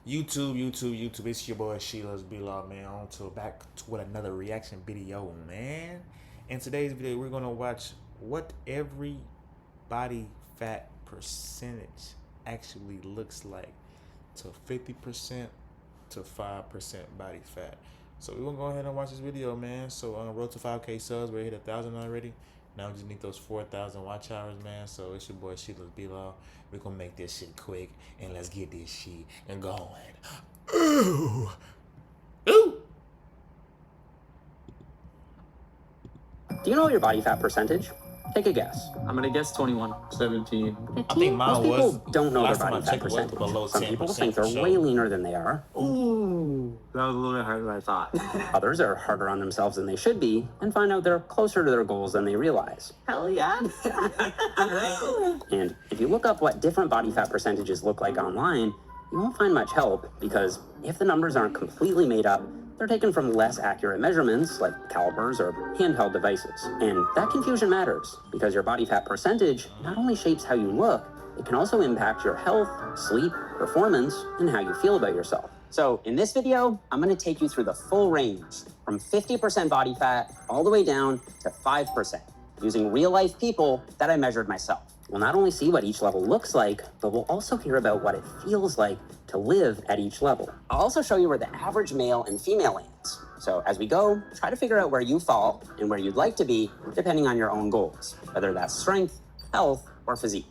YouTube. It's your boy Sheila's B-Law, man. On to back with another reaction video, man. In today's video, we're gonna watch what every body fat percentage actually looks like to 50% to 5% body fat. So we're gonna go ahead and watch this video, man. So on the road to 5K subs, we hit 1,000 already. Now we just need those 4,000 watch hours, man. So it's your boy Sheila's B-Law. We're gonna make this shit quick and let's get this shit and going. Ooh. Ooh. Do you know your body fat percentage? Take a guess. I'm gonna guess 21. 17. 15? I think mine Most people was don't know their last time body I fat checked, it was percentage. below Some people 10% think they're for sure. way leaner than they are. Ooh, that was a little bit harder than I thought. Others are harder on themselves than they should be and find out they're closer to their goals than they realize. Hell yeah. And if you look up what different body fat percentages look like online, you won't find much help because if the numbers aren't completely made up, they're taken from less accurate measurements like calipers or handheld devices. And that confusion matters because your body fat percentage not only shapes how you look, it can also impact your health, sleep, performance, and how you feel about yourself. So in this video, I'm gonna take you through the full range from 50% body fat all the way down to 5% using real life people that I measured myself. We'll not only see what each level looks like, but we'll also hear about what it feels like to live at each level. I'll also show you where the average male and female lands. So as we go, try to figure out where you fall and where you'd like to be, depending on your own goals, whether that's strength, health, or physique.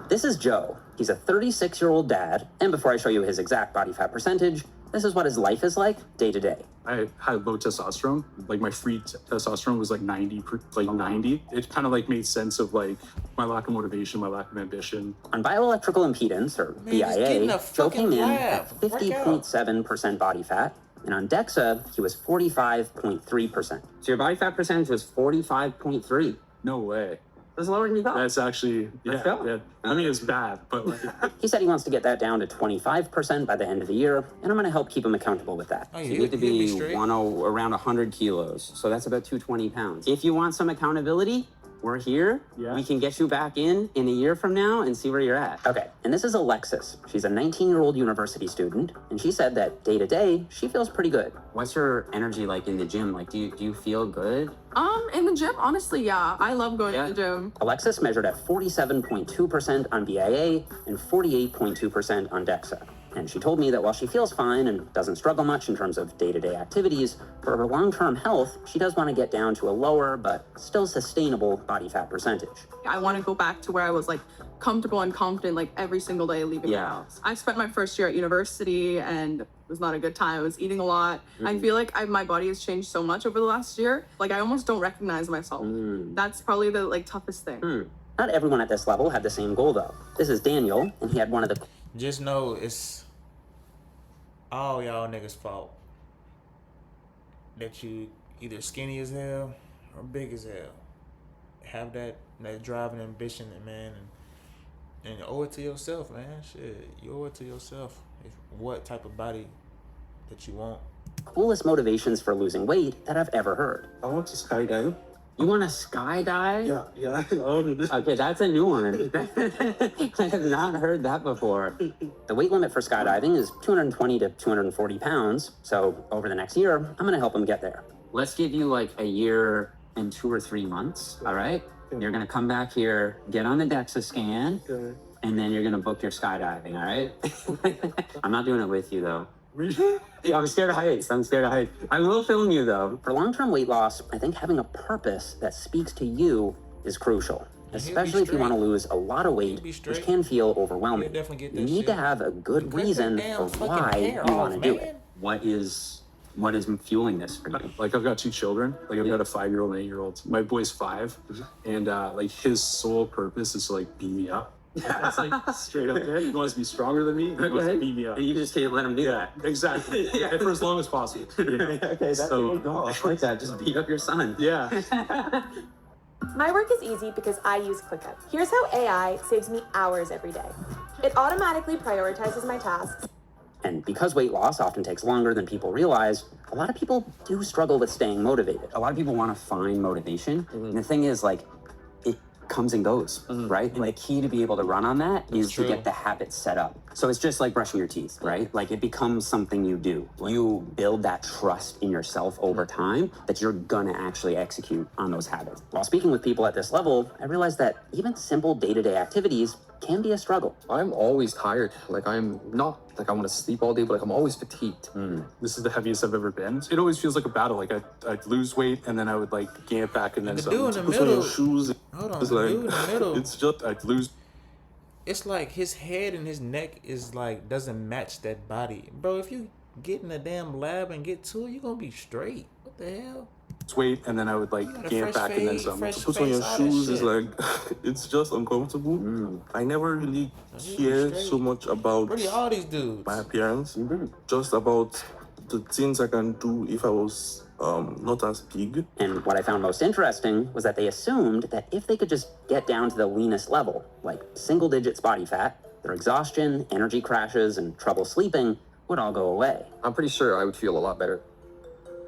This is Joe. He's a 36-year-old dad, and before I show you his exact body fat percentage, this is what his life is like day to day. I had low testosterone. Like my free testosterone was like 90. It kind of like made sense of like my lack of motivation, my lack of ambition. On bioelectrical impedance, or Man, just get in BIA, a Joe fucking came in lab. at Work out. 50.7% body fat, and on DEXA, he was 45.3%. So your body fat percentage was 45.3. No way. That's lower than you thought. That's actually Let's go. yeah. I mean it's bad, but like He said he wants to get that down to 25% by the end of the year, and I'm going to help keep him accountable with that. Oh, So yeah, you need to he'll be be straight. around 100 kilos, so that's about 220 pounds. If you want some accountability, we're here. Yeah. We can get you back in a year from now and see where you're at. Okay, and this is Alexis. She's a 19-year-old university student, and she said that day to day, she feels pretty good. What's your energy like in the gym? Like, do you feel good? In the gym, honestly, yeah. I love going to the gym. Alexis measured at 47.2% on BIA and 48.2% on DEXA. And she told me that while she feels fine and doesn't struggle much in terms of day-to-day activities, for her long-term health, she does want to get down to a lower but still sustainable body fat percentage. I want to go back to where I was like comfortable and confident like every single day leaving Yeah. my house. I spent my first year at university and it was not a good time. I was eating a lot. I feel like my body has changed so much over the last year. Like I almost don't recognize myself. That's probably the like toughest thing. Not everyone at this level had the same goal though. This is Daniel, and he had one of the Just know it's all y'all niggas' fault that you either skinny as hell or big as hell. Have that drive and ambition, man, and you owe it to yourself, man. Shit, you owe it to yourself. What type of body that you want. coolest motivations for losing weight that I've ever heard. I want to skydive. You want to skydive? Yeah. Okay, that's a new one. I have not heard that before. The weight limit for skydiving is 220 to 240 pounds. So over the next year, I'm going to help him get there. Let's give you like a year and 2 or 3 months. All right. You're going to come back here, get on the DEXA scan, and then you're going to book your skydiving. All right. I'm not doing it with you though. Yeah, I'm scared of heights. I will film you though. For long-term weight loss, I think having a purpose that speaks to you is crucial, especially if you want to lose a lot of weight, which can feel overwhelming. You'll definitely get You that need shit. to have a good Cut that reason damn for fucking why hair you want off, to do man. it. What is fueling this for you? like I've got 2 children. Like I've got a 5-year-old and 8-year-old. My boy's 5, and like his sole purpose is to like beat me up. That's like straight up there. He wants to be stronger than me. He wants to beat me up. And you just can't let him do that. Exactly. And for as long as possible. Okay, that's So- a good goal. I like that. Just beat up your son. Yeah. My work is easy because I use ClickUp. Here's how AI saves me hours every day. It automatically prioritizes my tasks. And because weight loss often takes longer than people realize, a lot of people do struggle with staying motivated. A lot of people want to find motivation. And the thing is, like, comes and goes, right? Like key to be able to run on that is true. to get the habit set up. So it's just like brushing your teeth, right? Like it becomes something you do. You build that trust in yourself over time that you're gonna actually execute on those habits. While speaking with people at this level, I realized that even simple day-to-day activities can be a struggle. I'm always tired. Like I'm not like I want to sleep all day, but like I'm always fatigued. This is the heaviest I've ever been. It always feels like a battle. Like I'd lose weight and then I would like gain it back and then The something. dude in the Put on your middle. shoes. Hold on, It's the like, dude in the middle. It's just I'd lose. It's like his head and his neck is like doesn't match that body, bro. If you get in a damn lab and get to it, you gonna be straight. What the hell? weight and then I would like You got a gain it fresh back and then fade, some. fresh Put on your face, all that shoes. It's shit. like, it's just uncomfortable. I never really cared so much about Really, all these dudes. my appearance. Just about the things I can do if I was not as big. And what I found most interesting was that they assumed that if they could just get down to the leanest level, like single digits body fat, their exhaustion, energy crashes, and trouble sleeping would all go away. I'm pretty sure I would feel a lot better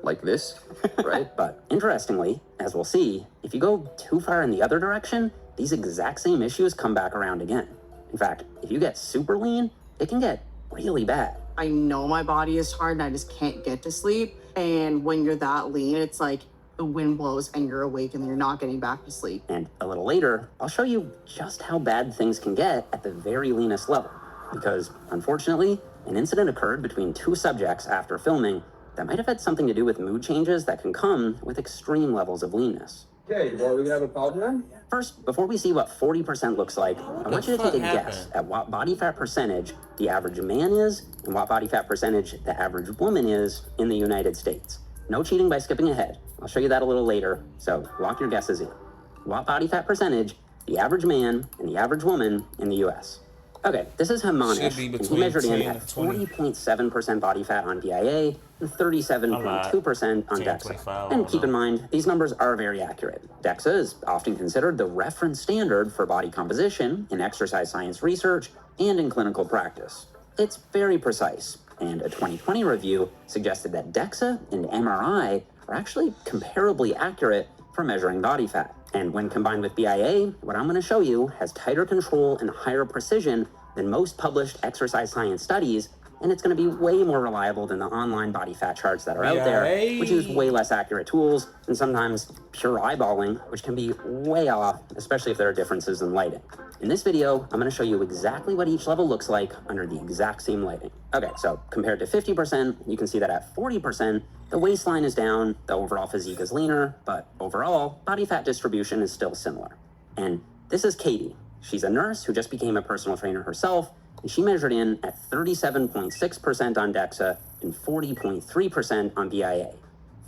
like this, right? But interestingly, as we'll see, if you go too far in the other direction, these exact same issues come back around again. In fact, if you get super lean, it can get really bad. I know my body is tired and I just can't get to sleep. And when you're that lean, it's like the wind blows and you're awake and you're not getting back to sleep. And a little later, I'll show you just how bad things can get at the very leanest level. Because unfortunately, an incident occurred between two subjects after filming that might have had something to do with mood changes that can come with extreme levels of leanness. Okay, well, we have a problem. First, before we see what 40% looks like, I want you to take a guess at what body fat percentage the average man is and what body fat percentage the average woman is in the United States. No cheating by skipping ahead. I'll show you that a little later, so lock your guesses in. What body fat percentage the average man and the average woman in the US? Okay, this is Hamanish, Should be and he between measured in 10 at and 20. 40.7% body fat on BIA and 37.2% on 10, DEXA. 25, I And don't keep in know. mind, these numbers are very accurate. DEXA is often considered the reference standard for body composition in exercise science research and in clinical practice. It's very precise, and a 2020 review suggested that DEXA and MRI are actually comparably accurate for measuring body fat. And when combined with BIA, what I'm going to show you has tighter control and higher precision than most published exercise science studies, and it's going to be way more reliable than the online body fat charts that are out there, BIA. which use way less accurate tools and sometimes pure eyeballing, which can be way off, especially if there are differences in lighting. In this video, I'm going to show you exactly what each level looks like under the exact same lighting. Okay, so compared to 50%, you can see that at 40%, the waistline is down, the overall physique is leaner, but overall, body fat distribution is still similar. And this is Katie. She's a nurse who just became a personal trainer herself, and she measured in at 37.6% on DEXA and 40.3% on BIA.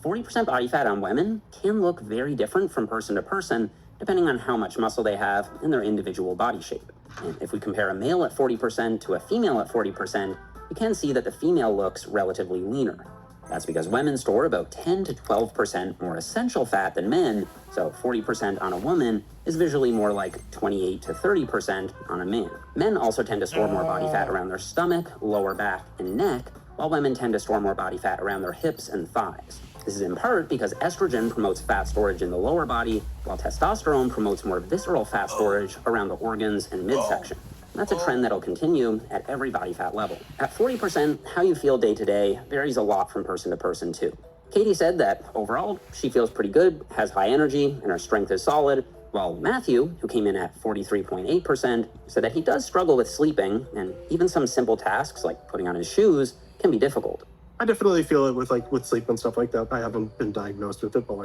40% body fat on women can look very different from person to person, depending on how much muscle they have and their individual body shape. And if we compare a male at 40% to a female at 40%, you can see that the female looks relatively leaner. That's because women store about 10 to 12% more essential fat than men, so 40% on a woman is visually more like 28 to 30% on a man. Men also tend to store more body fat around their stomach, lower back, and neck, while women tend to store more body fat around their hips and thighs. This is in part because estrogen promotes fat storage in the lower body, while testosterone promotes more visceral fat storage around the organs and midsection. That's a trend that'll continue at every body fat level. At 40%, how you feel day to day varies a lot from person to person too. Katie said that overall, she feels pretty good, has high energy, and her strength is solid, while Matthew, who came in at 43.8%, said that he does struggle with sleeping, and even some simple tasks like putting on his shoes can be difficult. I definitely feel it with sleep and stuff like that. I haven't been diagnosed with it, but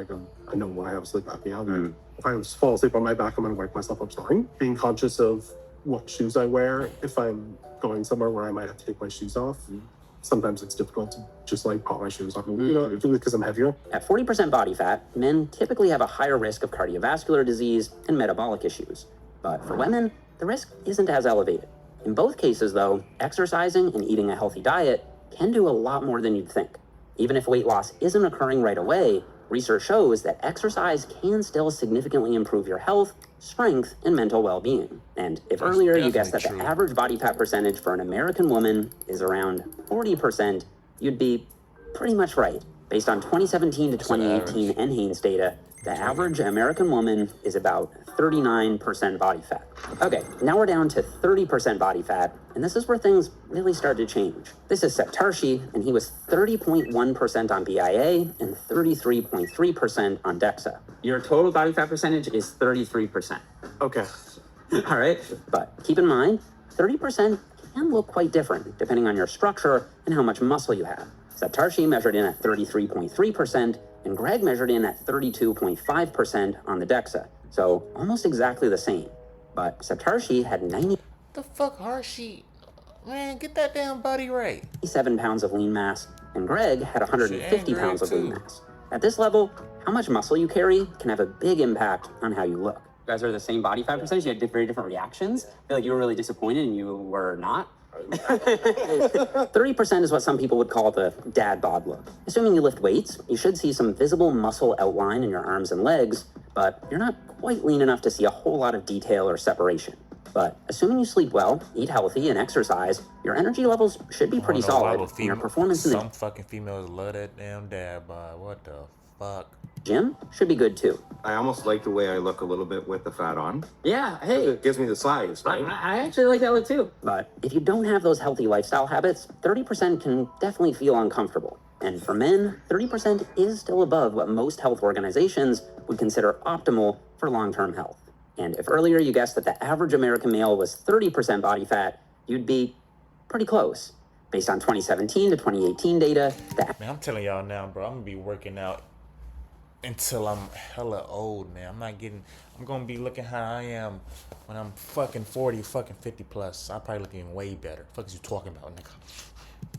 I know I have sleep apnea. If I fall asleep on my back, I'm gonna wake myself up snoring. Being conscious of what shoes I wear, if I'm going somewhere where I might have to take my shoes off. Sometimes it's difficult to just pop my shoes off, because I'm heavier. At 40% body fat, men typically have a higher risk of cardiovascular disease and metabolic issues. But for women, the risk isn't as elevated. In both cases, though, exercising and eating a healthy diet can do a lot more than you'd think. Even if weight loss isn't occurring right away, research shows that exercise can still significantly improve your health, strength, and mental well-being. And if earlier you guessed that definitely the true. average body fat percentage for an American woman is around 40%, you'd be pretty much right. Based on 2017 to 2018 NHANES data, The average American woman is about 39% body fat. Okay, now we're down to 30% body fat, and this is where things really start to change. This is Septarshi, and he was 30.1% on BIA and 33.3% on DEXA. Your total body fat percentage is 33%. Okay. All right, but keep in mind, 30% can look quite different depending on your structure and how much muscle you have. Septarshi measured in at 33.3%, and Greg measured in at 32.5% on the DEXA, so almost exactly the same. But Septarshi had The fuck, Hershey? Man, get that damn body right. 97 pounds of lean mass, and Greg had 150 Greg pounds of lean too. mass. At this level, how much muscle you carry can have a big impact on how you look. You guys are the same body fat percentage, you had very different reactions. I feel like you were really disappointed and you were not. 30% is what some people would call the dad bod look. Assuming you lift weights, you should see some visible muscle outline in your arms and legs, but you're not quite lean enough to see a whole lot of detail or separation. But assuming you sleep well, eat healthy, and exercise, your energy levels should be pretty solid, and your performance in the Some fucking females love that damn dad bod. What the fuck? gym should be good too. I almost like the way I look a little bit with the fat on. Yeah, hey, It gives me the size, right? I actually like that look too. But if you don't have those healthy lifestyle habits, 30% can definitely feel uncomfortable. And for men, 30% is still above what most health organizations would consider optimal for long-term health. And if earlier you guessed that the average American male was 30% body fat, you'd be pretty close. Based on 2017 to 2018 data, Man, I'm telling y'all now, bro, I'm gonna be working out until I'm hella old, man. I'm gonna be looking how I am when I'm fucking 40, fucking 50 plus. I'm probably looking way better. Fuck is you talking about, nigga?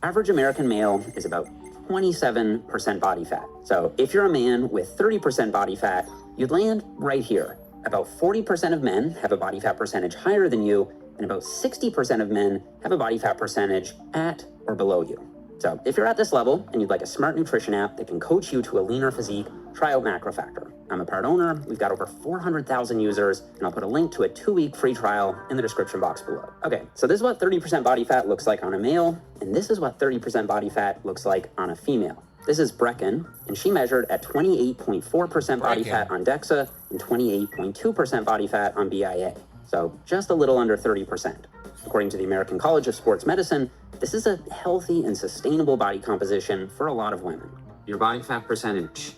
average American male is about 27% body fat. So if you're a man with 30% body fat, you'd land right here. About 40% of men have a body fat percentage higher than you, and about 60% of men have a body fat percentage at or below you. So if you're at this level and you'd like a smart nutrition app that can coach you to a leaner physique, try out MacroFactor. I'm a part owner, we've got over 400,000 users, and I'll put a link to a 2-week free trial in the description box below. Okay, so this is what 30% body fat looks like on a male, and this is what 30% body fat looks like on a female. This is Brecken, and she measured at 28.4% body fat on DEXA and 28.2% body fat on BIA. So just a little under 30%. According to the American College of Sports Medicine, this is a healthy and sustainable body composition for a lot of women. Your body fat percentage,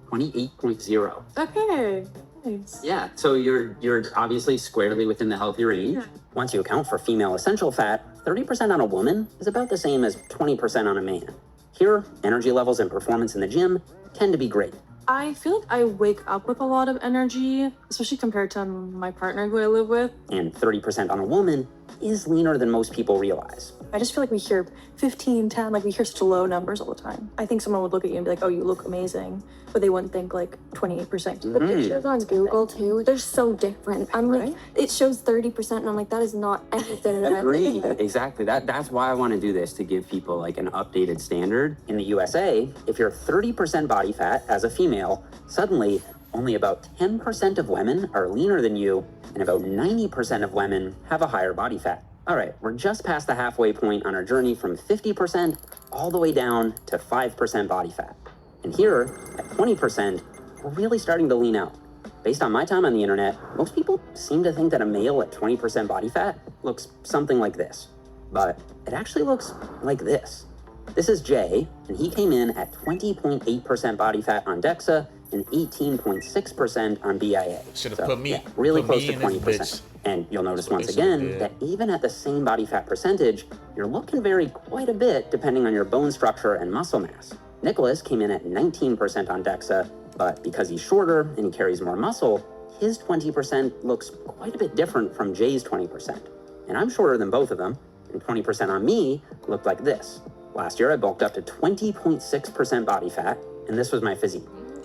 28.0. Okay. Nice. Yeah, so you're obviously squarely within the healthy range. Yeah. Once you account for female essential fat, 30% on a woman is about the same as 20% on a man. Here, energy levels and performance in the gym tend to be great. I feel like I wake up with a lot of energy, especially compared to my partner who I live with. And 30% on a woman is leaner than most people realize. I just feel like we hear 15, 10, like we hear such low numbers all the time. I think someone would look at you and be like, oh, you look amazing. But they wouldn't think like 28%. The pictures on Google too, they're so different. I'm like, it shows 30% and I'm like, that is not anything that Agreed. Exactly. That's why I want to do this, to give people like an updated standard. In the USA, if you're 30% body fat as a female, suddenly only about 10% of women are leaner than you, and about 90% of women have a higher body fat. All right, we're just past the halfway point on our journey from 50% all the way down to 5% body fat. And here, at 20%, we're really starting to lean out. Based on my time on the internet, most people seem to think that a male at 20% body fat looks something like this. But it actually looks like this. This is Jay, and he came in at 20.8% body fat on DEXA and 18.6% on BIA. Should have put me, really put close me to in this 20%. bitch. And you'll notice That's what once they should've again did. that even at the same body fat percentage, your look can vary quite a bit depending on your bone structure and muscle mass. Nicholas came in at 19% on DEXA, but because he's shorter and he carries more muscle, his 20% looks quite a bit different from Jay's 20%. And I'm shorter than both of them, and 20% on me looked like this. Last year, I bulked up to 20.6% body fat, and this was my physique.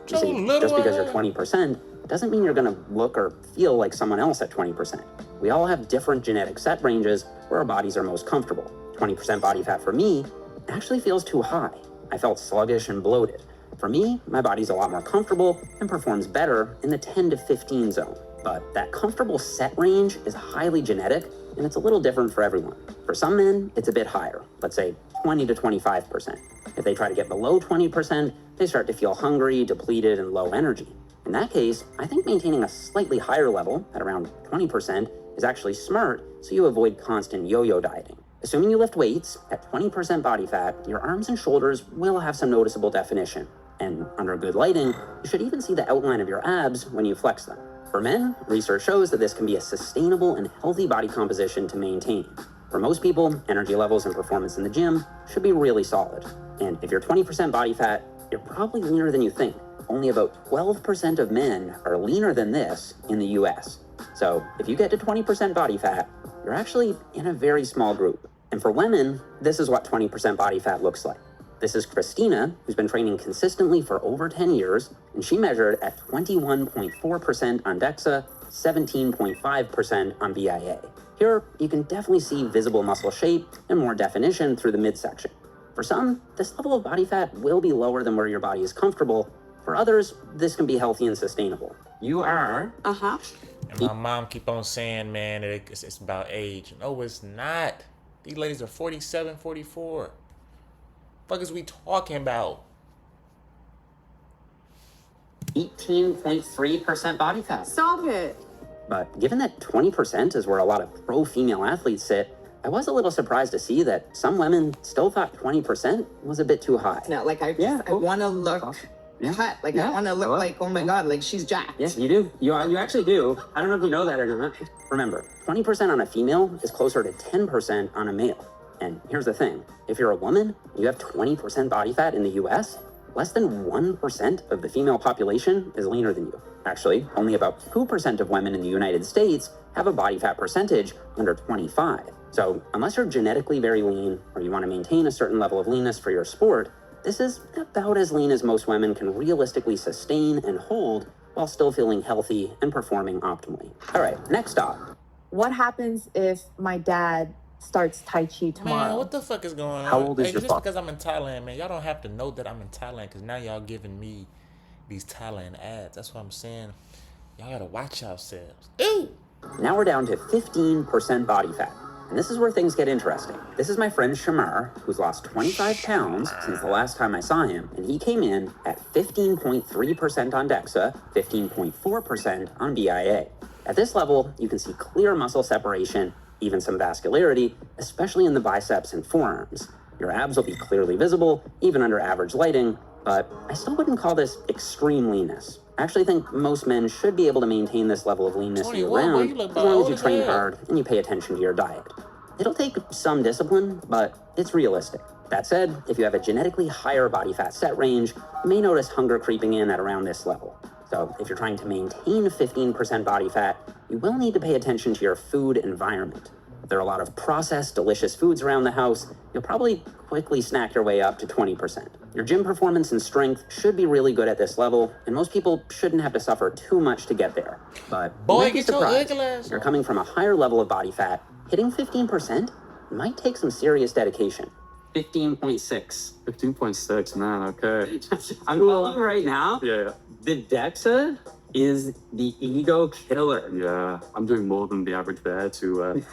You see, just because you're 20% doesn't mean you're gonna look or feel like someone else at 20%. We all have different genetic set ranges where our bodies are most comfortable. 20% body fat for me actually feels too high. I felt sluggish and bloated. For me, my body's a lot more comfortable and performs better in the 10 to 15 zone. But that comfortable set range is highly genetic, and it's a little different for everyone. For some men, it's a bit higher, let's say 20 to 25%. If they try to get below 20%, they start to feel hungry, depleted, and low energy. In that case, I think maintaining a slightly higher level at around 20% is actually smart, so you avoid constant yo-yo dieting. Assuming you lift weights at 20% body fat, your arms and shoulders will have some noticeable definition. And under good lighting, you should even see the outline of your abs when you flex them. For men, research shows that this can be a sustainable and healthy body composition to maintain. For most people, energy levels and performance in the gym should be really solid. And if you're 20% body fat, you're probably leaner than you think. Only about 12% of men are leaner than this in the US. So if you get to 20% body fat, you're actually in a very small group. And for women, this is what 20% body fat looks like. This is Christina, who's been training consistently for over 10 years, and she measured at 21.4% on DEXA, 17.5% on BIA. Here, you can definitely see visible muscle shape and more definition through the midsection. For some, this level of body fat will be lower than where your body is comfortable. For others, this can be healthy and sustainable. You are... And my mom keep on saying, man, it's about age. No, it's not. These ladies are 47, 44. Fuck is we talking about? 18.3% body fat. Stop it. But given that 20% is where a lot of pro female athletes sit, I was a little surprised to see that some women still thought 20% was a bit too high. No, like I want to look hot. Like I want to look like, oh my God, like she's jacked. Yes, you do. You actually do. I don't know if you know that or not. Remember, 20% on a female is closer to 10% on a male. And here's the thing. If you're a woman, you have 20% body fat in the US, less than 1% of the female population is leaner than you. Actually, only about 2% of women in the United States have a body fat percentage under 25. So unless you're genetically very lean or you want to maintain a certain level of leanness for your sport, this is about as lean as most women can realistically sustain and hold while still feeling healthy and performing optimally. All right, next stop. What happens if my dad starts Tai Chi tomorrow? Man, what the fuck is going on? How old is Hey, your just father? because I'm in Thailand, man, y'all don't have to know that I'm in Thailand because now y'all giving me these Thailand ads. That's what I'm saying. Y'all gotta watch yourselves. Ew! Now we're down to 15% body fat. And this is where things get interesting. This is my friend Shamar, who's lost 25 pounds since the last time I saw him, and he came in at 15.3% on DEXA, 15.4% on BIA. At this level, you can see clear muscle separation, even some vascularity, especially in the biceps and forearms. Your abs will be clearly visible, even under average lighting, but I still wouldn't call this extreme leanness. I actually think most men should be able to maintain this level of leanness 21, year-round boy, you look as long as old you as train hell. hard and you pay attention to your diet. It'll take some discipline, but it's realistic. That said, if you have a genetically higher body fat set range, you may notice hunger creeping in at around this level. So if you're trying to maintain 15% body fat, you will need to pay attention to your food environment. If there are a lot of processed, delicious foods around the house, you'll probably quickly snack your way up to 20%. Your gym performance and strength should be really good at this level, and most people shouldn't have to suffer too much to get there. But Boy, you might be get your surprised. ugly ass If you're coming from a higher level of body fat, hitting 15% might take some serious dedication. 15.6. 15.6, man, okay. I'm going right now. Yeah, The DEXA is the ego killer. yeah. I'm doing more than the average bear to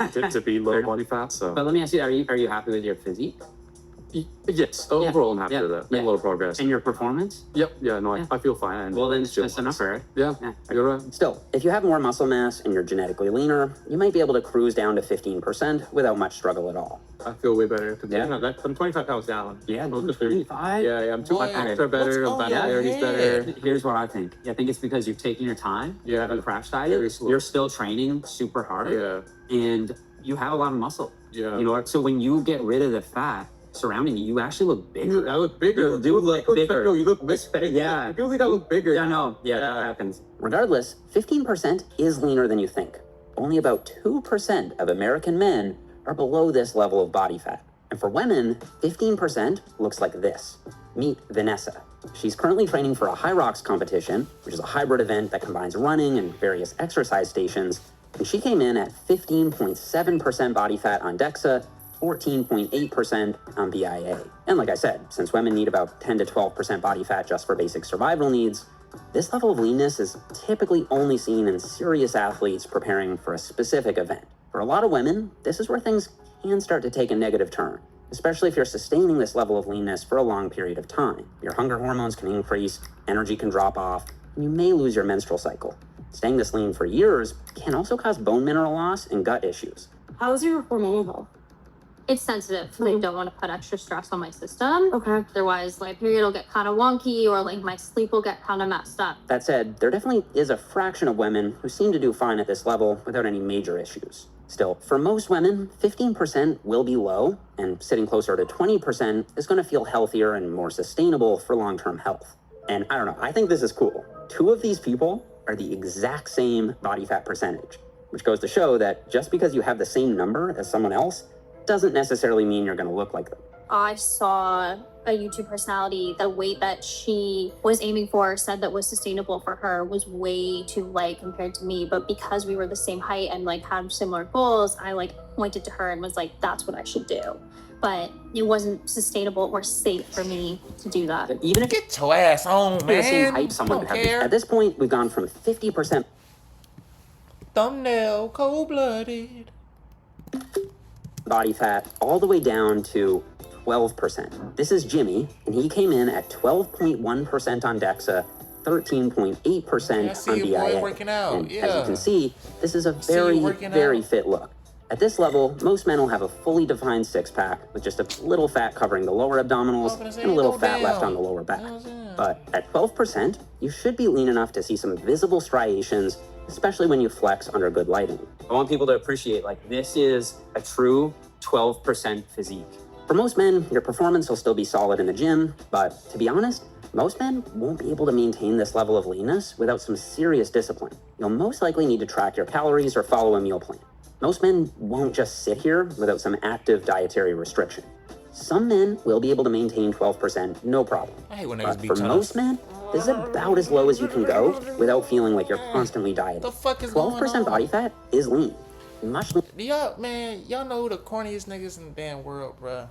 be low body fat, so. But let me ask you, are you happy with your physique? Yes, overall I'm happy with that. Made a lot of progress. And your performance? Yep, yeah, no, I feel fine. And Well, then it's just- that's enough, right? Yeah, you're right. Still, if you have more muscle mass and you're genetically leaner, you might be able to cruise down to 15% without much struggle at all. I feel way better. Yeah. No, I'm 25 pounds down. Yeah, I'm just 25? Yeah, I'm Boy, my abs are better, what's my on your vascularity's head? better. Here's what I think. I think it's because you've taken your time. Yeah. Haven't crash Very dieted. slow. You're still training super hard. Yeah, And you have a lot of muscle. yeah. You know, so when you get rid of the fat surrounding you, you actually look bigger. I look bigger. You do look bigger. No, you look bigger. Yeah. I feel like I look bigger. Yeah, no. Yeah, that happens. Regardless, 15% is leaner than you think. Only about 2% of American men are below this level of body fat. And for women, 15% looks like this. Meet Vanessa. She's currently training for a High Rocks competition, which is a hybrid event that combines running and various exercise stations. And she came in at 15.7% body fat on DEXA, 14.8% on BIA. And like I said, since women need about 10 to 12% body fat just for basic survival needs, this level of leanness is typically only seen in serious athletes preparing for a specific event. For a lot of women, this is where things can start to take a negative turn, especially if you're sustaining this level of leanness for a long period of time. Your hunger hormones can increase, energy can drop off, and you may lose your menstrual cycle. Staying this lean for years can also cause bone mineral loss and gut issues. How's your hormonal health? It's sensitive. I don't want to put extra stress on my system. Okay. Otherwise, my period will get kind of wonky or like my sleep will get kind of messed up. That said, there definitely is a fraction of women who seem to do fine at this level without any major issues. Still, for most women, 15% will be low, and sitting closer to 20% is going to feel healthier and more sustainable for long-term health. And I don't know, I think this is cool. 2 of these people are the exact same body fat percentage, which goes to show that just because you have the same number as someone else doesn't necessarily mean you're going to look like them. I saw a YouTube personality, the weight that she was aiming for, said that was sustainable for her was way too light compared to me. But because we were the same height and like had similar goals, I like pointed to her and was like, that's what I should do. But it wasn't sustainable or safe for me to do that. Even if Get your ass on, you're the same man. height, someone Don't could have care. At this point, we've gone from 50% Thumbnail, cold-blooded. body fat all the way down to 12%. This is Jimmy, and he came in at 12.1% on DEXA, 13.8% Yeah, I see on you, boy, BIA. working out. And as you Yeah. can see, this is a see you very, working very out. fit look. At this level, most men will have a fully defined six-pack with just a little fat covering the lower abdominals and a little fat left on the lower back. But at 12%, you should be lean enough to see some visible striations, especially when you flex under good lighting. I want people to appreciate, like, this is a true 12% physique. For most men, your performance will still be solid in the gym, but to be honest, most men won't be able to maintain this level of leanness without some serious discipline. You'll most likely need to track your calories or follow a meal plan. Most men won't just sit here without some active dietary restriction. Some men will be able to maintain 12%, no problem. I hate when niggas But be for trying most to... men, this is about as low as you can go without feeling like you're constantly dieting. The fuck is going 12% on? body fat is lean. Much lean. Y'all, man, y'all know who the corniest niggas in the damn world, bruh?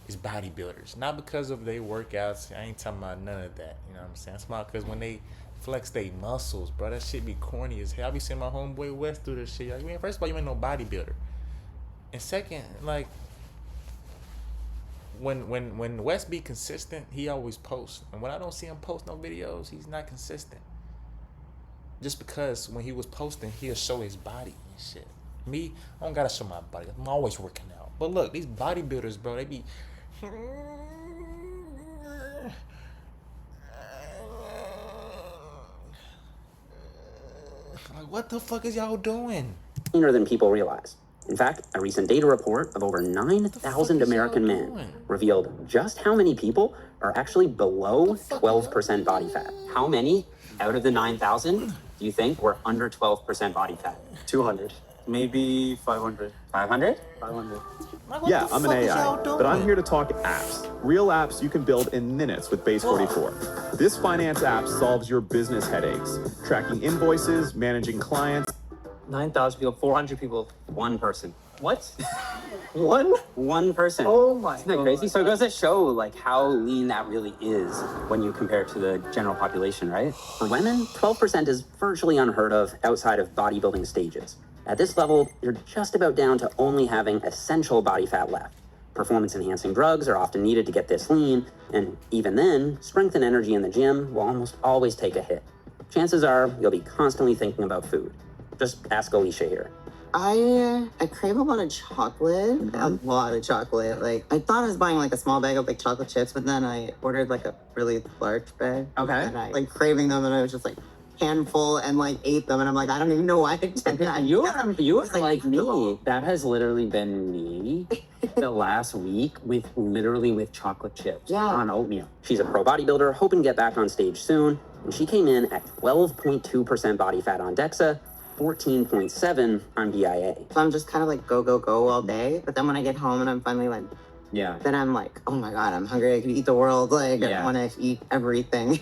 Is bodybuilders. Not because of their workouts. I ain't talking about none of that. You know what I'm saying? It's about because when they flex their muscles, bro, that shit be corny as hell. I be seeing my homeboy West do this shit. Like, man, first of all, you ain't no bodybuilder. And second, like, when West be consistent, he always posts. And when I don't see him post no videos, he's not consistent. Just because when he was posting, he'll show his body and shit. Me, I don't gotta show my body. I'm always working out. But look, these bodybuilders, bro, they be... Like, what the fuck is y'all doing? Leaner than people realize. In fact, a recent data report of over 9,000 American men revealed just how many people are actually below 12% body fat. How many out of the 9,000 do you think were under 12% body fat? 200. Maybe 500. 500? 500. Yeah, I'm an AI, but I'm here to talk apps. Real apps you can build in minutes with Base 44. This finance app solves your business headaches, tracking invoices, managing clients. 9,000 people, 400 people, One person. what? One person. Oh my Isn't that crazy? So it goes to show like how lean that really is when you compare it to the general population, right? For women, 12% is virtually unheard of outside of bodybuilding stages. At this level, you're just about down to only having essential body fat left. Performance-enhancing drugs are often needed to get this lean, and even then, strength and energy in the gym will almost always take a hit. Chances are you'll be constantly thinking about food. Just ask Alicia here. I crave a lot of chocolate. A lot of chocolate. Like, I thought I was buying like a small bag of like chocolate chips, but then I ordered like a really large bag. Okay. And I like craving them, and I was just like handful and like ate them, and I'm like, I don't even know why I did that. You are like me. That has literally been me the last week with chocolate chips on oatmeal. She's a pro bodybuilder, hoping to get back on stage soon, and she came in at 12.2% body fat on DEXA, 14.7 on BIA. So I'm just kind of like go all day, but then when I get home and I'm finally like, then I'm like, oh my god, I'm hungry. I could eat the world. Like, I want to eat everything.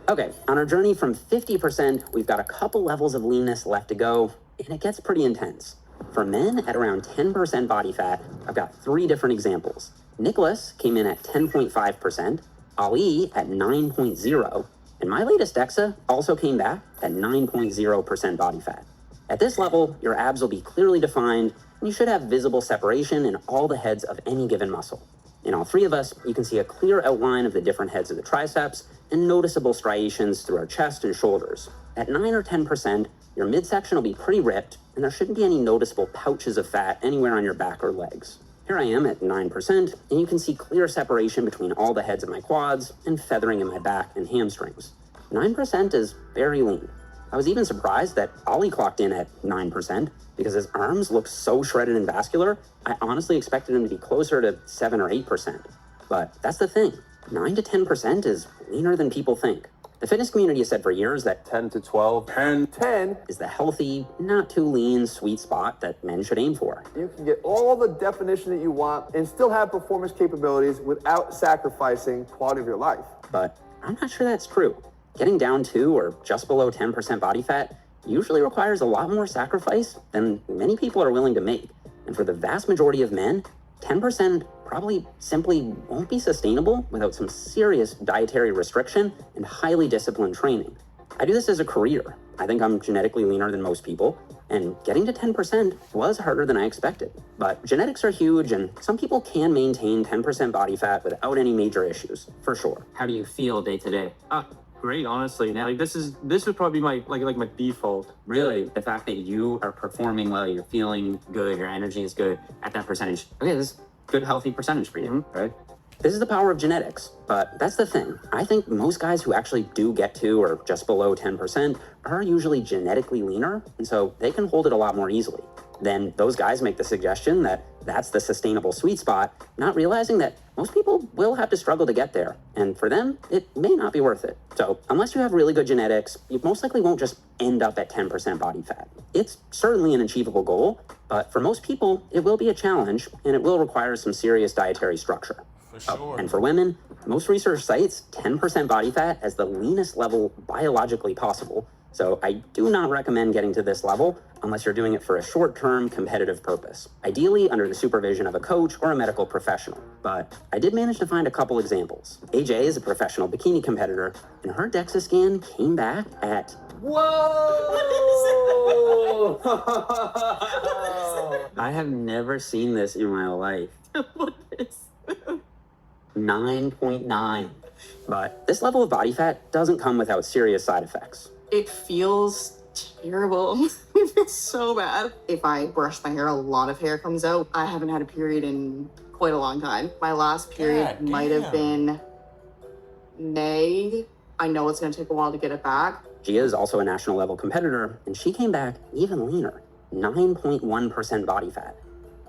Okay, on our journey from 50%, we've got a couple levels of leanness left to go, and it gets pretty intense. For men at around 10% body fat, I've got 3 different examples. Nicholas came in at 10.5%, Ali at 9.0%, and my latest DEXA also came back at 9.0% body fat. At this level, your abs will be clearly defined, and you should have visible separation in all the heads of any given muscle. In all three of us, you can see a clear outline of the different heads of the triceps and noticeable striations through our chest and shoulders. At 9 or 10%, your midsection will be pretty ripped, and there shouldn't be any noticeable pouches of fat anywhere on your back or legs. Here I am at 9%, and you can see clear separation between all the heads of my quads and feathering in my back and hamstrings. 9% is very lean. I was even surprised that Ollie clocked in at 9% because his arms look so shredded and vascular. I honestly expected him to be closer to 7 or 8%. But that's the thing, 9 to 10% is leaner than people think. The fitness community has said for years that 10 to 12, 10 is the healthy, not too lean, sweet spot that men should aim for. You can get all the definition that you want and still have performance capabilities without sacrificing quality of your life. But I'm not sure that's true. Getting down to or just below 10% body fat usually requires a lot more sacrifice than many people are willing to make. And for the vast majority of men, 10% probably simply won't be sustainable without some serious dietary restriction and highly disciplined training. I do this as a career. I think I'm genetically leaner than most people, and getting to 10% was harder than I expected. But genetics are huge, and some people can maintain 10% body fat without any major issues, for sure. How do you feel day to day? Great, honestly. Like this would probably be my like my default. Really, the fact that you are performing well, you're feeling good, your energy is good at that percentage. Okay, this is good, healthy percentage for you, right? This is the power of genetics, but that's the thing. I think most guys who actually do get to or just below 10% are usually genetically leaner, and so they can hold it a lot more easily. Then those guys make the suggestion that that's the sustainable sweet spot, not realizing that most people will have to struggle to get there, and for them, it may not be worth it. So unless you have really good genetics, you most likely won't just end up at 10% body fat. It's certainly an achievable goal, but for most people, it will be a challenge, and it will require some serious dietary structure. For sure. And for women, most research cites 10% body fat as the leanest level biologically possible. So I do not recommend getting to this level unless you're doing it for a short-term competitive purpose, ideally under the supervision of a coach or a medical professional. But I did manage to find a couple examples. AJ is a professional bikini competitor, and her DEXA scan came back at... Whoa! I have never seen this in my life. What is 9.9. But this level of body fat doesn't come without serious side effects. It feels terrible. It feels so bad. If I brush my hair, a lot of hair comes out. I haven't had a period in quite a long time. My last period might have been May. I know it's going to take a while to get it back. Gia is also a national level competitor, and she came back even leaner, 9.1% body fat.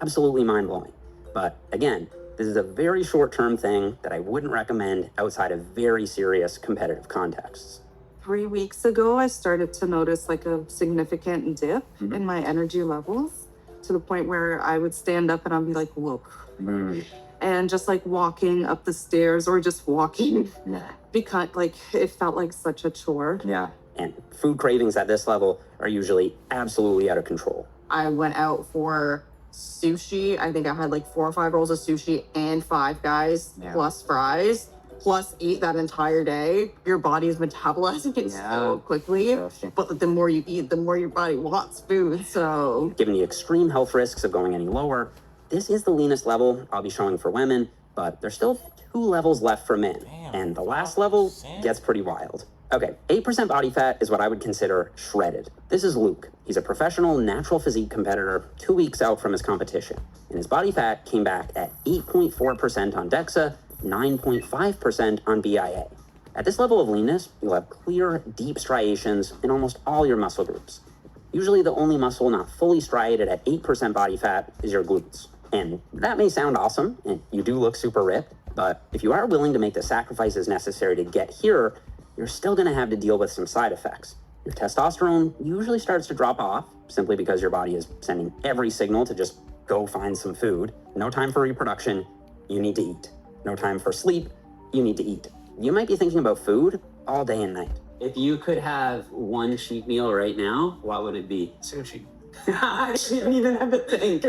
Absolutely mind-blowing. But again, this is a very short-term thing that I wouldn't recommend outside of very serious competitive contexts. 3 weeks ago, I started to notice like a significant dip in my energy levels to the point where I would stand up and I'd be like, whoa. And just like walking up the stairs or just walking, because like it felt like such a chore. Yeah. And food cravings at this level are usually absolutely out of control. I went out for sushi. I think I had like 4 or 5 rolls of sushi and Five Guys plus fries. Plus ate that entire day. Your body is metabolizing it so quickly. But the more you eat, the more your body wants food, so. Given the extreme health risks of going any lower, this is the leanest level I'll be showing for women, but there's still 2 levels left for men. And the last level gets pretty wild. Okay, 8% body fat is what I would consider shredded. This is Luke. He's a professional natural physique competitor 2 weeks out from his competition. And his body fat came back at 8.4% on DEXA, 9.5% on BIA. At this level of leanness, you'll have clear, deep striations in almost all your muscle groups. Usually the only muscle not fully striated at 8% body fat is your glutes. And that may sound awesome, and you do look super ripped, but if you are willing to make the sacrifices necessary to get here, you're still gonna have to deal with some side effects. Your testosterone usually starts to drop off, simply because your body is sending every signal to just go find some food. No time for reproduction, you need to eat. No time for sleep, you need to eat. You might be thinking about food all day and night. If you could have one cheat meal right now, what would it be? Sushi. I didn't even have to think.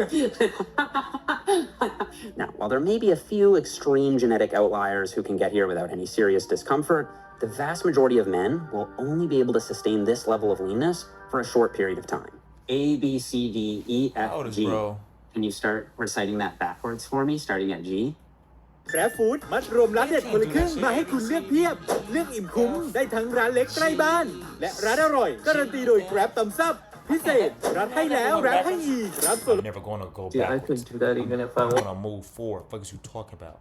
Now, while there may be a few extreme genetic outliers who can get here without any serious discomfort, the vast majority of men will only be able to sustain this level of leanness for a short period of time. A, B, C, D, E, F, G. Bro. Can you start reciting that backwards for me, starting at G? Grab Food มัดรวมร้านเด็ดคนละครึ่งมาให้คุณเลือกเพียบเลือกอิ่มคุ้มได้ทั้งร้านเล็กใกล้บ้านและร้านอร่อยการันตีโดย Grab ตำซับพิเศษรับให้แล้วรับให้อีกรับส่วน I'm never gonna go Yeah, I backwards. couldn't do that even if I I'm wanted. gonna move forward. What is you talking about?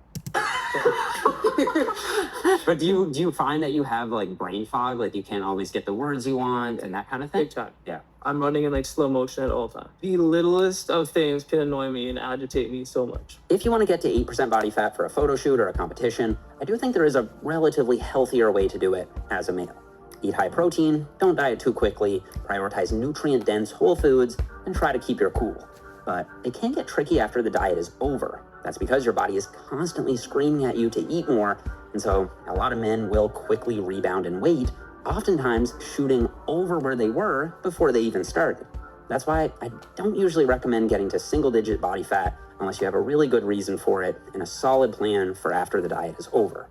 But do you find that you have like brain fog, like you can't always get the words you want and that kind of thing? Big time. Yeah. I'm running in like slow motion at all times. The littlest of things can annoy me and agitate me so much. If you want to get to 8% body fat for a photo shoot or a competition, I do think there is a relatively healthier way to do it as a male. Eat high protein, don't diet too quickly, prioritize nutrient-dense whole foods, and try to keep your cool. But it can get tricky after the diet is over. That's because your body is constantly screaming at you to eat more, and so a lot of men will quickly rebound in weight, oftentimes shooting over where they were before they even started. That's why I don't usually recommend getting to single-digit body fat unless you have a really good reason for it and a solid plan for after the diet is over.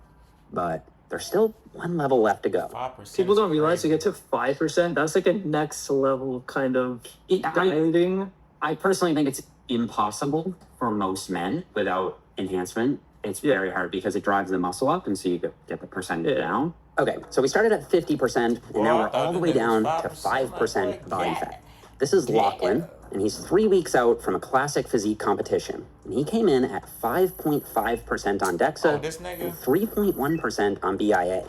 But there's still one level left to go. 5%. People don't realize to get to 5%, that's like a next level kind of dieting. I personally think it's impossible for most men without enhancement. It's very hard because it drives the muscle up, and so you get the percentage down. Okay, so we started at 50%, and now we're all the way down to 5% body fat. This is Lachlan, and he's 3 weeks out from a classic physique competition. And he came in at 5.5% on DEXA and 3.1% on BIA.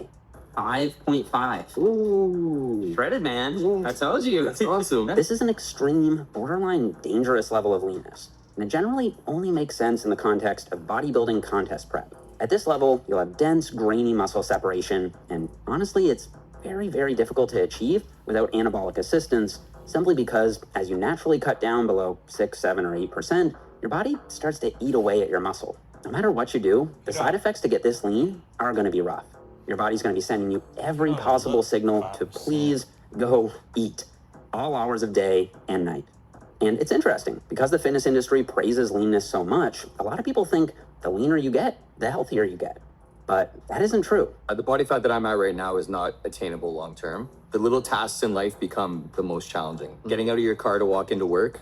5.5. Ooh, shredded, man. I told you. That's awesome. This is an extreme, borderline dangerous level of leanness, and it generally only makes sense in the context of bodybuilding contest prep. At this level, you'll have dense, grainy muscle separation, and honestly, it's very, very difficult to achieve without anabolic assistance, simply because as you naturally cut down below 6, 7, or 8%, your body starts to eat away at your muscle. No matter what you do, the side effects to get this lean are going to be rough. Your body's going to be sending you every possible signal to please go eat, all hours of day and night. And it's interesting, because the fitness industry praises leanness so much, a lot of people think the leaner you get, the healthier you get. But that isn't true. The body fat that I'm at right now is not attainable long term. The little tasks in life become the most challenging. Getting out of your car to walk into work,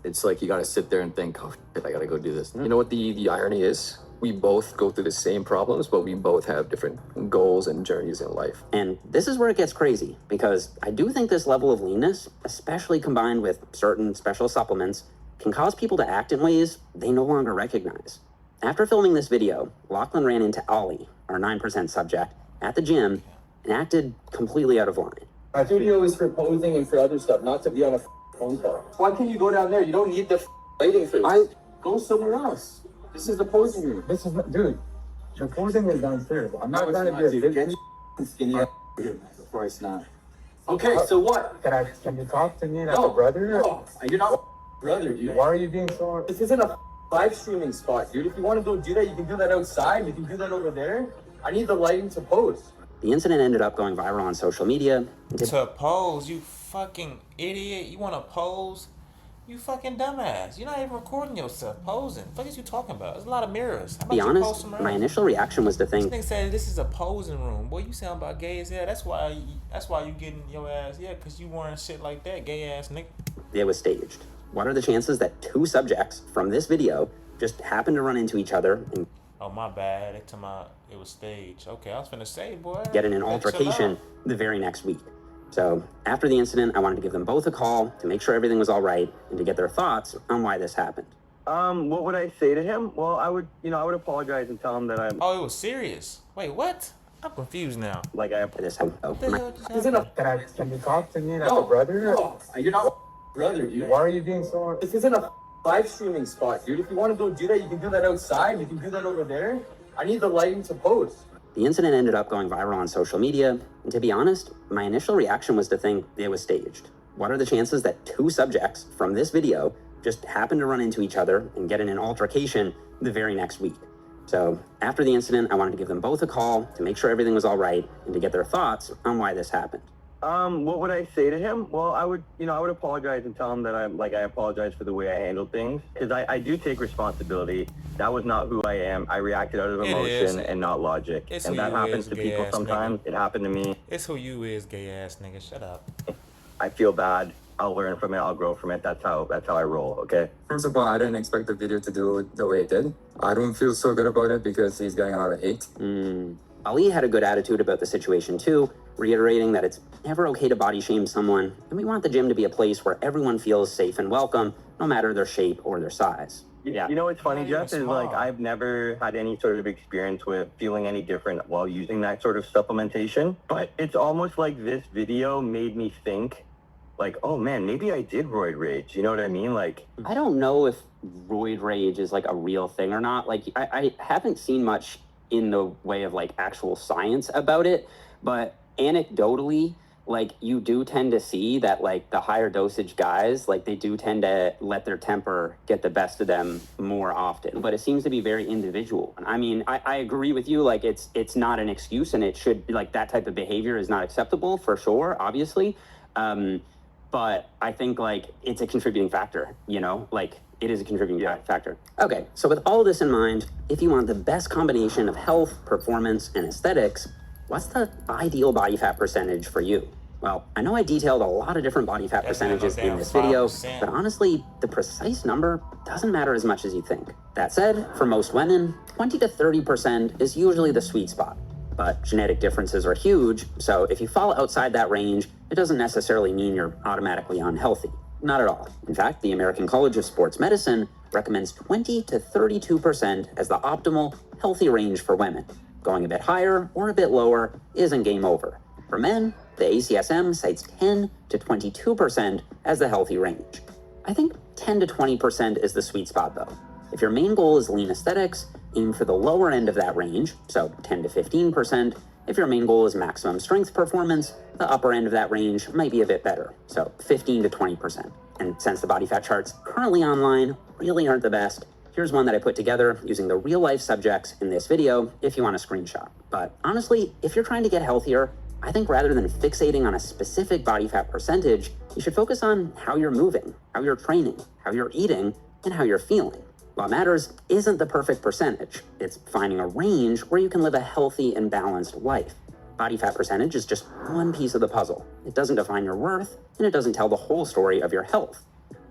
it's like you got to sit there and think, oh, shit, I got to go do this. You know what the irony is? We both go through the same problems, but we both have different goals and journeys in life. And this is where it gets crazy, because I do think this level of leanness, especially combined with certain special supplements, can cause people to act in ways they no longer recognize. After filming this video, Lachlan ran into Ollie, our 9% subject, at the gym and acted completely out of line. Our studio is for posing and for other stuff, not to be on a phone call. Why can't you go down there? You don't need the lighting for this. Go somewhere else. This is the posing room. This is not, dude. The posing is downstairs. I'm not trying to do this. Skinny before I snap. Okay, so what? Can you talk to me like a brother? No, you're not brother, dude. Why are you being so? This isn't a live streaming spot, dude. If you want to go do that, you can do that outside. You can do that over there. I need the lighting to pose. The incident ended up going viral on social media. To pose, you fucking idiot. You want to pose? You fucking dumbass. You're not even recording yourself posing. What is you talking about? There's a lot of mirrors. How To be about you post honest, somewhere my else? initial reaction was to think, This nigga said this is a posing room. Boy, you sound about gay as hell. That's why you getting your ass. Yeah, because you wearing shit like that, gay ass nigga. it was staged. What are the chances that 2 subjects from this video just happened to run into each other and Oh, my bad. They told me it was staged. Okay, I was finna say, boy. get in an chill altercation out. the very next week? So after the incident, I wanted to give them both a call to make sure everything was all right and to get their thoughts on why this happened. What would I say to him? Well, I would apologize and tell him that I'm. Oh, it was serious. Wait, what? I'm confused now. Like I. This Can you talk to me like a brother? No, you're not brother, dude. Why are you being so? This isn't a live streaming spot, dude. If you want to go do that, you can do that outside. You can do that over there. I need the lighting to pose. The incident ended up going viral on social media, and to be honest, my initial reaction was to think it was staged. What are the chances that 2 subjects from this video just happened to run into each other and get in an altercation the very next week? So after the incident, I wanted to give them both a call to make sure everything was all right and to get their thoughts on why this happened. What would I say to him? Well, I would apologize and tell him that I apologize for the way I handled things, because I do take responsibility. That was not who I am. I reacted out of emotion and not logic. It's and who that you happens is, to gay people ass sometimes. nigga. It happened to me. It's who you is, gay ass nigga. Shut up. I feel bad. I'll learn from it, I'll grow from it. That's how I roll, okay? First of all, I didn't expect the video to do the way it did. I don't feel so good about it because he's getting a lot of hate. Ali had a good attitude about the situation too, reiterating that it's never okay to body shame someone, and we want the gym to be a place where everyone feels safe and welcome, no matter their shape or their size. Yeah. You know what's funny, Jeff, is like I've never had any sort of experience with feeling any different while using that sort of supplementation. But it's almost like this video made me think, like, oh man, maybe I did roid rage. You know what I mean? Like, I don't know if roid rage is like a real thing or not. Like, I haven't seen much in the way of like actual science about it, but anecdotally, like you do tend to see that like the higher dosage guys, like they do tend to let their temper get the best of them more often, but it seems to be very individual. I mean, I agree with you, like it's not an excuse, and it should, like that type of behavior is not acceptable for sure, obviously. But I think like it's a contributing factor, you know, like it is a contributing factor. Okay, so with all this in mind, if you want the best combination of health, performance, and aesthetics, what's the ideal body fat percentage for you? Well, I know I detailed a lot of different body fat percentages in this video, but honestly, the precise number doesn't matter as much as you think. That said, for most women, 20 to 30% is usually the sweet spot. But genetic differences are huge, so if you fall outside that range, it doesn't necessarily mean you're automatically unhealthy. Not at all. In fact, the American College of Sports Medicine recommends 20 to 32% as the optimal healthy range for women. Going a bit higher or a bit lower isn't game over. For men, the ACSM cites 10 to 22% as the healthy range. I think 10 to 20% is the sweet spot though. If your main goal is lean aesthetics, aim for the lower end of that range, so 10 to 15%. If your main goal is maximum strength performance, the upper end of that range might be a bit better, so 15 to 20%. And since the body fat charts currently online really aren't the best, here's one that I put together using the real life subjects in this video if you want a screenshot. But honestly, if you're trying to get healthier, I think rather than fixating on a specific body fat percentage, you should focus on how you're moving, how you're training, how you're eating, and how you're feeling. What matters isn't the perfect percentage. It's finding a range where you can live a healthy and balanced life. Body fat percentage is just one piece of the puzzle. It doesn't define your worth, and it doesn't tell the whole story of your health.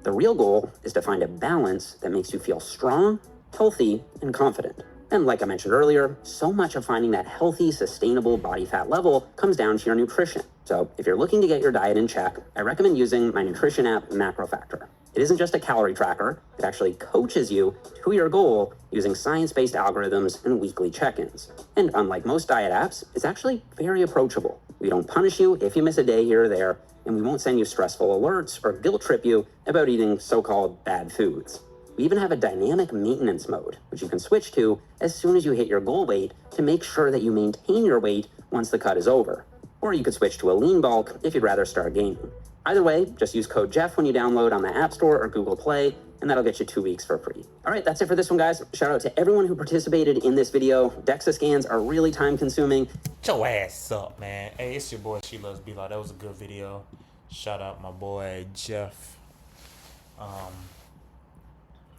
The real goal is to find a balance that makes you feel strong, healthy, and confident. And like I mentioned earlier, so much of finding that healthy, sustainable body fat level comes down to your nutrition. So if you're looking to get your diet in check, I recommend using my nutrition app, MacroFactor. It isn't just a calorie tracker, it actually coaches you to your goal using science-based algorithms and weekly check-ins. And unlike most diet apps, it's actually very approachable. We don't punish you if you miss a day here or there, and we won't send you stressful alerts or guilt trip you about eating so-called bad foods. We even have a dynamic maintenance mode, which you can switch to as soon as you hit your goal weight to make sure that you maintain your weight once the cut is over. Or you could switch to a lean bulk if you'd rather start gaining. Either way, just use code Jeff when you download on the App Store or Google Play, and that'll get you 2 weeks for free. All right, that's it for this one, guys. Shout out to everyone who participated in this video. DEXA scans are really time consuming. Get your ass up, man. Hey, it's your boy She Loves B-Law. That was a good video. Shout out my boy Jeff.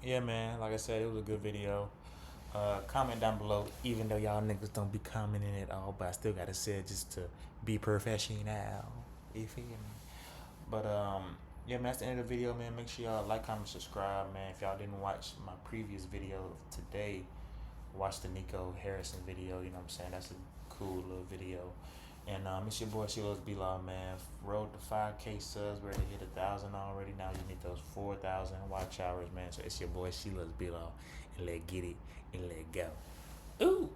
Yeah, man, like I said, it was a good video. Comment down below, even though y'all niggas don't be commenting at all, but I still gotta say it just to be professional. You feel me? But yeah, man, that's the end of the video, man. Make sure y'all like, comment, subscribe, man. If y'all didn't watch my previous video today, watch the Nico Harrison video. You know what I'm saying? That's a cool little video. And it's your boy She Loves B-Law, man. Road to 5K subs. We're ready to hit 1,000 already. Now you need those 4,000 watch hours, man. So it's your boy She Loves B-Law. And let's get it and let go. Ooh.